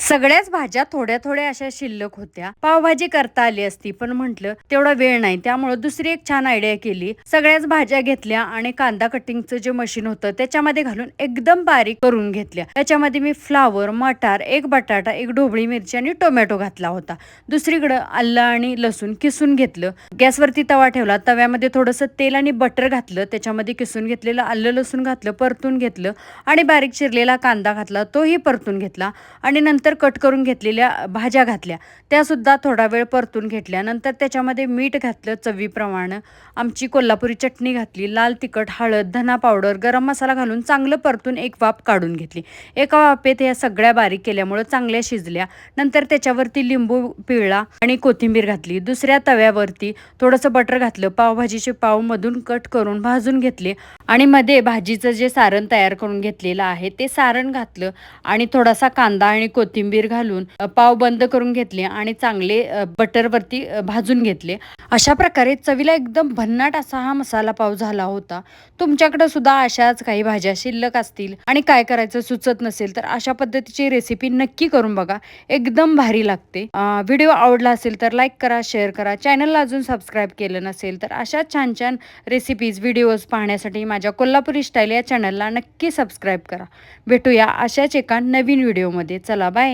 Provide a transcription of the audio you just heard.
सगळ्याच भाज्या थोड्या थोड्या अशा शिल्लक होत्या. पावभाजी करता आली असती पण म्हटलं तेवढा वेळ नाही, त्यामुळे दुसरी एक छान आयडिया केली. सगळ्याच भाज्या घेतल्या आणि कांदा कटिंगचं जे मशीन होतं त्याच्यामध्ये घालून एकदम बारीक करून घेतल्या. त्याच्यामध्ये मी फ्लावर, मटार, एक बटाटा, एक ढोबळी मिरची आणि टोमॅटो घातला होता. दुसरीकडे आलं आणि लसूण किसून घेतलं. गॅसवरती तवा ठेवला. तव्यामध्ये थोडंसं तेल आणि बटर घातलं. त्याच्यामध्ये किसून घेतलेलं आलं लसूण घातलं, परतून घेतलं आणि बारीक चिरलेला कांदा घातला, तोही परतून घेतला आणि नंतर कट करून घेतलेल्या भाज्या घातल्या, त्यासुद्धा थोडा वेळ परतून घेतल्या. नंतर त्याच्यामध्ये मीठ घातलं चवीप्रमाणे, आमची कोल्हापुरी चटणी घातली, लाल तिखट, हळद, धना पावडर, गरम मसाला घालून चांगलं परतून एक वाफ काढून घेतली. एका वाफेत या सगळ्या बारीक केल्यामुळं चांगल्या शिजल्या. नंतर त्याच्यावरती लिंबू पिळला आणि कोथिंबीर घातली. दुसऱ्या तव्यावरती थोडंसं बटर घातलं, पावभाजीचे पाव मधून कट करून भाजून घेतले आणि मध्ये भाजीचं जे सारण तयार करून घेतलेलं आहे ते सारण घातलं आणि थोडासा कांदा आणि कोथिंबीर घालून पाव बंद करून घेतले आणि चांगले बटरवरती भाजून घेतले. अशा प्रकारे चवीला एकदम भन्नाट असा हा मसाला पाव झाला होता. तुमच्याकडे सुद्धा अशाच काही भाज्या शिल्लक असतील आणि काय करायचं सुचत नसेल तर अशा पद्धतीची रेसिपी नक्की करून बघा, एकदम भारी लागते. व्हिडिओ आवडला असेल तर लाईक करा, शेअर करा. चॅनलला अजून सबस्क्राईब केलं नसेल तर अशा छान छान रेसिपीज व्हिडिओज पाहण्यासाठी माझ्या कोल्हापुरी स्टाईल या चॅनलला नक्की सबस्क्राईब करा. भेटूया अशाच एका नवीन व्हिडिओमध्ये. चला बाय.